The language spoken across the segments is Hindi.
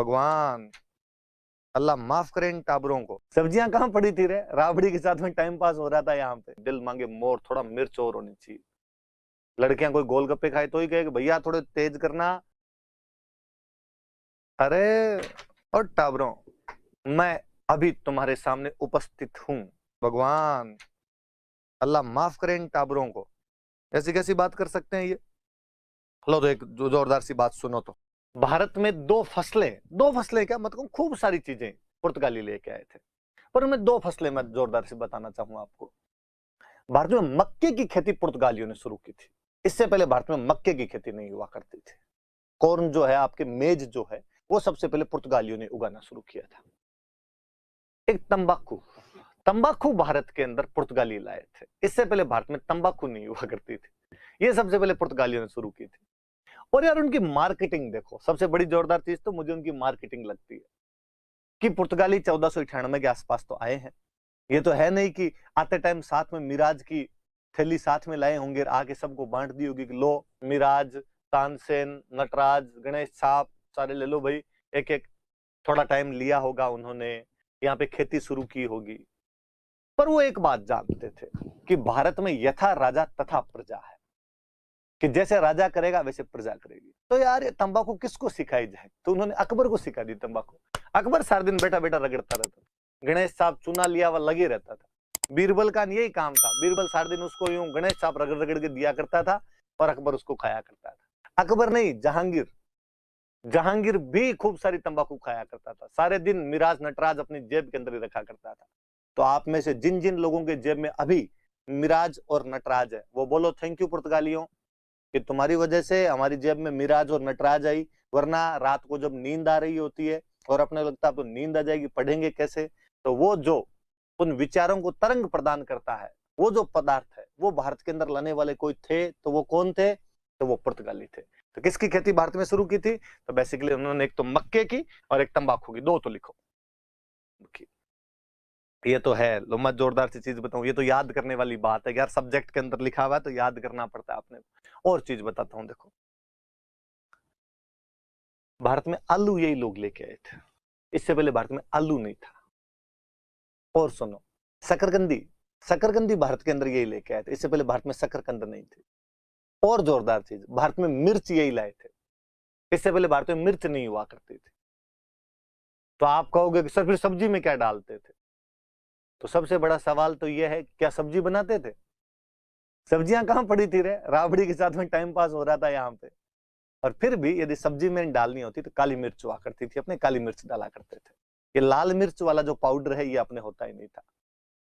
भगवान अल्लाह माफ करे इन टाबरों को। सब्जियां कहाँ पड़ी थी रे, राबड़ी के साथ में टाइम पास हो रहा था यहाँ पे। दिल मांगे मोर, थोड़ा मिर्च और होनी चाहिए। लड़कियां कोई गोलगप्पे खाए तो ही कहे कि भैया थोड़े तेज करना। अरे और टाबरों, मैं अभी तुम्हारे सामने उपस्थित हूं। भगवान अल्लाह माफ करे इन टाबरों को। ऐसी कैसी बात कर सकते हैं ये। लो तो एक जोरदार सी बात सुनो तो। भारत में दो फसलें क्या मतलब खूब सारी चीजें पुर्तगाली लेके आए थे, पर उनमें दो फसलें मैं जोरदार से बताना चाहूंगा आपको। भारत में मक्के की खेती पुर्तगालियों ने शुरू की थी। इससे पहले भारत में मक्के की खेती नहीं हुआ करती थी। कॉर्न जो है, आपके मेज जो है, वो सबसे पहले पुर्तगालियों ने उगाना शुरू किया था। एक तंबाकू भारत के अंदर पुर्तगाली लाए थे। इससे पहले भारत में तंबाकू नहीं हुआ करती थी। ये सबसे पहले पुर्तगालियों ने शुरू की थी। और यार उनकी मार्केटिंग देखो, सबसे बड़ी जोरदार चीज तो मुझे उनकी मार्केटिंग लगती है कि पुर्तगाली 1498 के आसपास तो आए हैं। ये तो है नहीं कि आते टाइम साथ में मिराज की थैली साथ में लाए होंगे, आके सबको बांट दी होगी कि लो मिराज, तानसेन, नटराज, गणेश छाप सारे ले लो भाई एक एक। थोड़ा टाइम लिया होगा उन्होंने, यहाँ पे खेती शुरू की होगी। पर वो एक बात जानते थे कि भारत में यथा राजा तथा प्रजा है, कि जैसे राजा करेगा वैसे प्रजा करेगी। तो यार ये तंबाकू किसको सिखाई जाए, तो उन्होंने अकबर को सिखा दी तंबाकू। अकबर सारा दिन बैठा बैठा रगड़ता रहता था। गणेश साहब चुना लिया हुआ लगे रहता था। बीरबल का यही काम था, बीरबल सारा दिन उसको यूं गणेश साहब रगड़ रगड़ के दिया करता था और अकबर उसको खाया करता था। अकबर नहीं, जहांगीर भी खूब सारी तंबाकू खाया करता था। सारे दिन मिराज नटराज अपनी जेब के अंदर ही रखा करता था। तो आप में से जिन जिन लोगों के जेब में अभी मिराज और नटराज है, वो बोलो थैंक यू पुर्तगालियों, कि तुम्हारी वजह से हमारी जेब में मिराज और नटराज आई। वरना रात को जब नींद आ रही होती है और अपने लगता है तो नींद आ जाएगी, पढ़ेंगे कैसे। तो वो जो उन विचारों को तरंग प्रदान करता है, वो जो पदार्थ है, वो भारत के अंदर लाने वाले कोई थे। तो वो कौन थे, तो वो पुर्तगाली थे। तो किसकी खेती भारत में शुरू की थी, तो बेसिकली उन्होंने एक तो मक्के की और एक तंबाकू की, दो तो लिखो। ये तो है। लो मैं जोरदार सी चीज बताऊं, ये तो याद करने वाली बात है यार, सब्जेक्ट के अंदर लिखा हुआ है तो याद करना पड़ता है आपने। और चीज बताता हूं, देखो भारत में आलू यही लोग लेके आए थे। इससे पहले भारत में आलू नहीं था। और सुनो, शकरकंदी भारत के अंदर यही लेके आए थे। इससे पहले भारत में शकरकंद नहीं थे। और जोरदार चीज, भारत में मिर्च यही लाए थे। इससे पहले भारत में मिर्च नहीं हुआ करती थी। तो आप कहोगे कि सर फिर सब्जी में क्या डालते थे, तो सबसे बड़ा सवाल तो यह है क्या सब्जी बनाते थे। सब्जियां कहां पड़ी थी रे, राबड़ी के साथ में टाइम पास हो रहा था यहाँ पे। और फिर भी यदि सब्जी में डालनी होती तो काली मिर्च हुआ करती थी, अपने काली मिर्च डाला करते थे। ये लाल मिर्च वाला जो पाउडर है ये अपने होता ही नहीं था।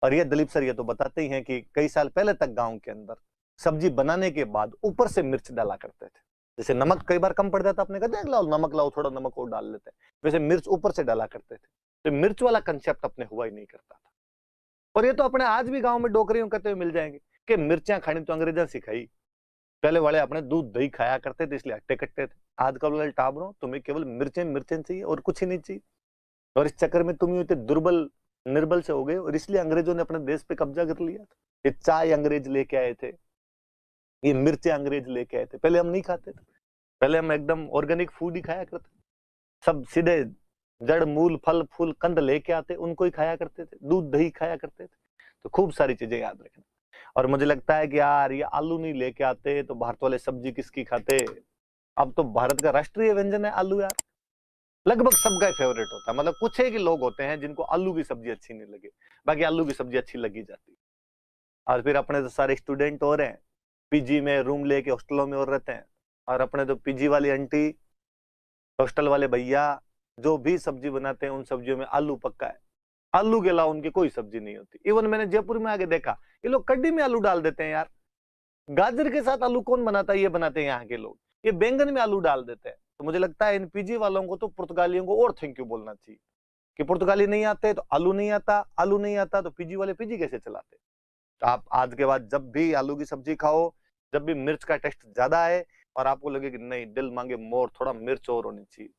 और ये दिलीप सर ये तो बताते ही हैं कि कई साल पहले तक गांव के अंदर सब्जी बनाने के बाद ऊपर से मिर्च डाला करते थे। जैसे नमक कई बार कम पड़ जाता, अपने कहते हैं लाओ नमक लाओ, थोड़ा नमक और डाल लेते हैं, वैसे मिर्च ऊपर से डाला करते थे। तो मिर्च वाला कंसेप्ट अपने हुआ ही नहीं करता था। और ये तो अपने आज भी गांव में डोकरियों कहते हुए मिल जाएंगे कि मिर्चियां खानी तो अंग्रेजा सिखाई। पहले वाले अपने दूध दही खाया करते थे, इसलिए हट्टे कट्टे थे। आजकल वाले टाबरों, तुम्हें केवल मिर्चें चाहिए और कुछ ही नहीं चाहिए। और इस चक्कर में तुम इतने दुर्बल निर्बल से हो गए, और इसलिए अंग्रेजों ने अपने देश पे कब्जा कर लिया था। ये चाय अंग्रेज लेके आए थे, ये मिर्चें अंग्रेज लेके आए थे। पहले हम नहीं खाते थे, पहले हम एकदम ऑर्गेनिक फूड ही खाया करते, सब सीधे जड़ मूल फल फूल कंद लेके आते, उनको ही खाया करते थे, दूध दही खाया करते थे। तो खूब सारी चीजें याद रखना। और मुझे लगता है कि यार ये आलू नहीं लेके आते तो भारत वाले सब्जी किसकी खाते। अब तो भारत का राष्ट्रीय व्यंजन है आलू यार, लगभग सबका फेवरेट होता है। मतलब कुछ एक ही लोग होते हैं जिनको आलू की सब्जी अच्छी नहीं लगे, बाकी आलू की सब्जी अच्छी लगी जाती है। और फिर अपने तो सारे स्टूडेंट हो रहे हैं, पीजी में रूम लेके हॉस्टलों में और रहते हैं। और अपने तो पीजी वाली आंटी, हॉस्टल वाले भैया जो भी सब्जी बनाते हैं उन सब्जियों में आलू पक्का है। आलू के अलावा उनकी कोई सब्जी नहीं होती। इवन मैंने जयपुर में आके देखा, ये लोग कड्डी में आलू डाल देते हैं यार। गाजर के साथ आलू कौन बनाता है, ये बनाते हैं यहाँ के लोग। ये बैंगन में आलू डाल देते हैं। तो मुझे लगता है इन पीजी वालों को तो पुर्तगालियों को और थैंक यू बोलना चाहिए कि पुर्तगाली नहीं आते तो आलू नहीं आता, आलू नहीं आता तो पीजी वाले पीजी कैसे चलाते। तो आप आज के बाद जब भी आलू की सब्जी खाओ, जब भी मिर्च का टेस्ट ज्यादा आए और आपको लगे कि नहीं दिल मांगे मोर, थोड़ा मिर्च और होनी चाहिए।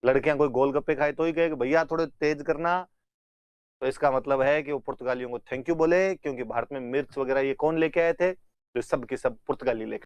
लड़कियां कोई गोलगप्पे खाए तो ही कहे कि भैया थोड़े तेज करना, तो इसका मतलब है कि वो पुर्तगालियों को थैंक यू बोले, क्योंकि भारत में मिर्च वगैरह ये कौन लेके आए थे, तो सब के सब पुर्तगाली लेके